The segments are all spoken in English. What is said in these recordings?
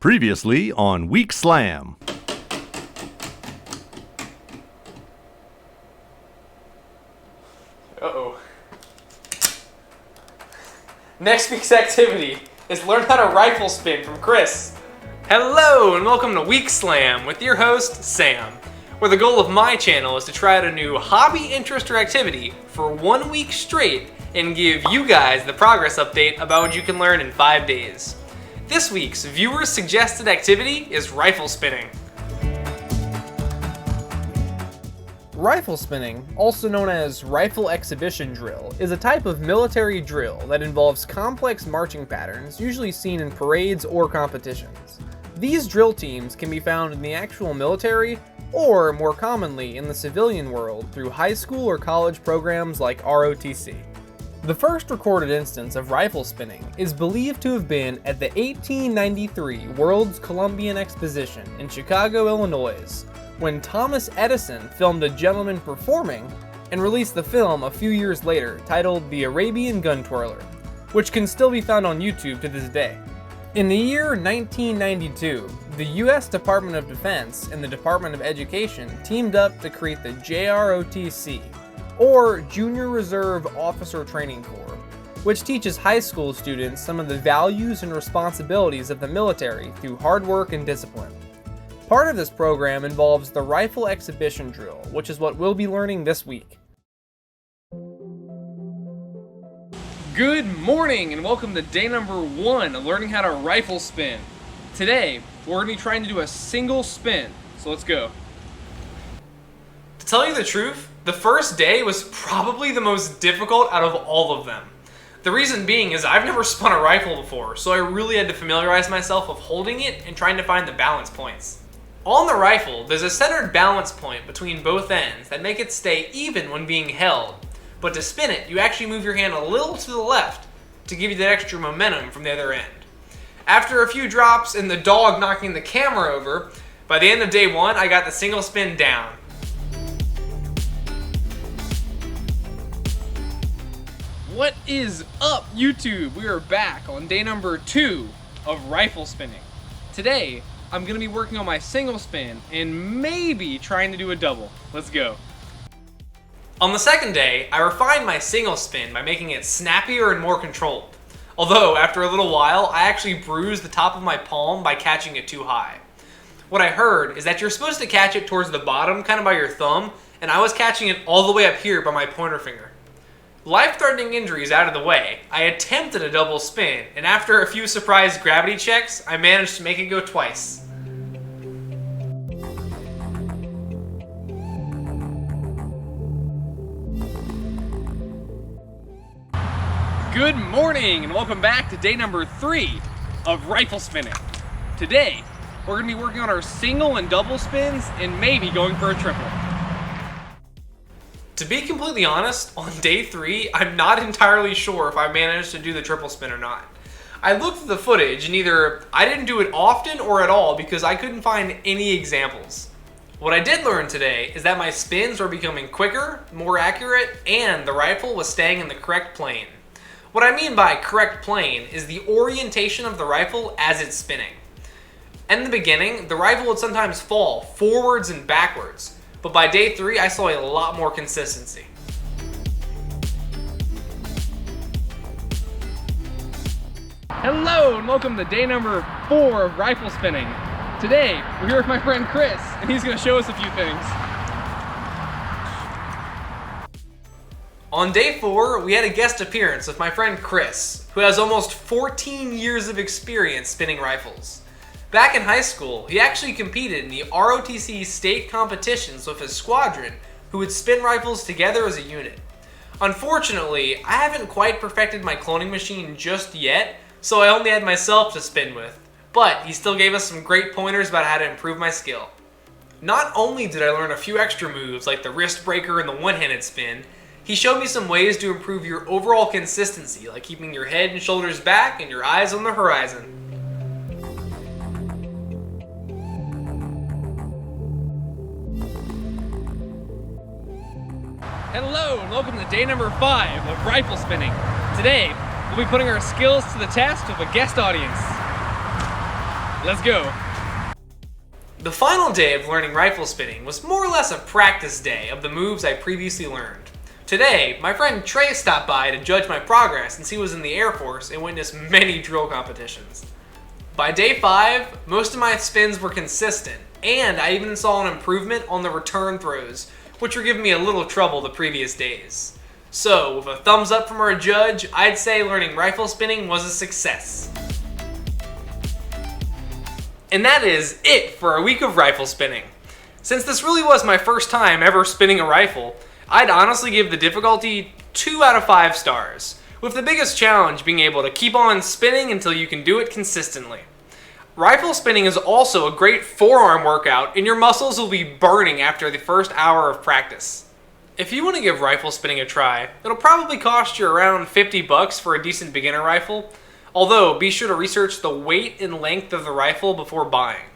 Previously on Week Slam. Uh-oh. Next week's activity is learn how to rifle spin from Chris. Hello and welcome to Week Slam with your host, Sam, where the goal of my channel is to try out a new hobby, interest, or activity for 1 week straight and give you guys the progress update about what you can learn in 5 days. This week's viewer suggested activity is rifle spinning. Rifle spinning, also known as rifle exhibition drill, is a type of military drill that involves complex marching patterns usually seen in parades or competitions. These drill teams can be found in the actual military or, more commonly, in the civilian world through high school or college programs like ROTC. The first recorded instance of rifle spinning is believed to have been at the 1893 World's Columbian Exposition in Chicago, Illinois, when Thomas Edison filmed a gentleman performing and released the film a few years later titled The Arabian Gun Twirler, which can still be found on YouTube to this day. In the year 1992, the U.S. Department of Defense and the Department of Education teamed up to create the JROTC, or Junior Reserve Officer Training Corps, which teaches high school students some of the values and responsibilities of the military through hard work and discipline. Part of this program involves the rifle exhibition drill, which is what we'll be learning this week. Good morning and welcome to day number 1 of learning how to rifle spin. Today, we're going to be trying to do a single spin, so let's go. To tell you the truth, the first day was probably the most difficult out of all of them. The reason being is I've never spun a rifle before, so I really had to familiarize myself with holding it and trying to find the balance points. On the rifle, there's a centered balance point between both ends that make it stay even when being held, but to spin it, you actually move your hand a little to the left to give you that extra momentum from the other end. After a few drops and the dog knocking the camera over, by the end of day 1, I got the single spin down. What is up, YouTube? We are back on day number 2 of rifle spinning. Today, I'm going to be working on my single spin and maybe trying to do a double. Let's go. On the second day, I refined my single spin by making it snappier and more controlled. Although, after a little while, I actually bruised the top of my palm by catching it too high. What I heard is that you're supposed to catch it towards the bottom, kind of by your thumb, and I was catching it all the way up here by my pointer finger. Life-threatening injuries out of the way, I attempted a double spin, and after a few surprise gravity checks, I managed to make it go twice. Good morning, and welcome back to day number 3 of rifle spinning. Today, we're going to be working on our single and double spins, and maybe going for a triple. To be completely honest, on day 3, I'm not entirely sure if I managed to do the triple spin or not. I looked at the footage and either I didn't do it often or at all because I couldn't find any examples. What I did learn today is that my spins were becoming quicker, more accurate, and the rifle was staying in the correct plane. What I mean by correct plane is the orientation of the rifle as it's spinning. In the beginning, the rifle would sometimes fall forwards and backwards, but by day 3, I saw a lot more consistency. Hello and welcome to day number 4 of rifle spinning. Today, we're here with my friend Chris, and he's going to show us a few things. On day 4, we had a guest appearance with my friend Chris, who has almost 14 years of experience spinning rifles. Back in high school, he actually competed in the ROTC state competitions with his squadron, who would spin rifles together as a unit. Unfortunately, I haven't quite perfected my cloning machine just yet, so I only had myself to spin with, but he still gave us some great pointers about how to improve my skill. Not only did I learn a few extra moves like the wrist breaker and the one-handed spin, he showed me some ways to improve your overall consistency, like keeping your head and shoulders back and your eyes on the horizon. Hello and welcome to day number 5 of rifle spinning. Today, we'll be putting our skills to the test with a guest audience. Let's go. The final day of learning rifle spinning was more or less a practice day of the moves I previously learned. Today, my friend Trey stopped by to judge my progress since he was in the Air Force and witnessed many drill competitions. By day 5, most of my spins were consistent, and I even saw an improvement on the return throws, which were giving me a little trouble the previous days. So, with a thumbs up from our judge, I'd say learning rifle spinning was a success. And that is it for a week of rifle spinning. Since this really was my first time ever spinning a rifle, I'd honestly give the difficulty 2 out of 5 stars, with the biggest challenge being able to keep on spinning until you can do it consistently. Rifle spinning is also a great forearm workout, and your muscles will be burning after the first hour of practice. If you want to give rifle spinning a try, it'll probably cost you around $50 for a decent beginner rifle. Although, be sure to research the weight and length of the rifle before buying.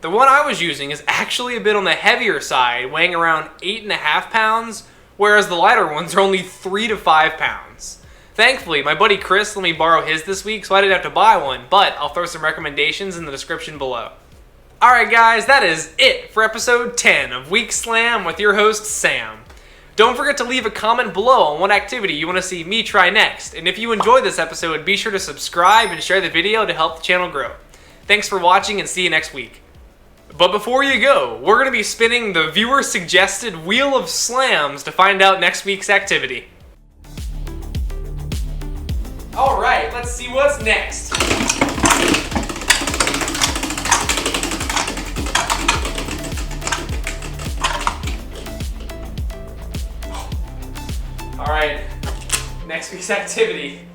The one I was using is actually a bit on the heavier side, weighing around 8.5 pounds, whereas the lighter ones are only 3 to 5 pounds. Thankfully, my buddy Chris let me borrow his this week, so I didn't have to buy one, but I'll throw some recommendations in the description below. Alright guys, that is it for episode 10 of Week Slam with your host, Sam. Don't forget to leave a comment below on what activity you want to see me try next, and if you enjoyed this episode, be sure to subscribe and share the video to help the channel grow. Thanks for watching and see you next week. But before you go, we're going to be spinning the viewer-suggested Wheel of Slams to find out next week's activity. Alright, let's see what's next. Alright, next week's activity.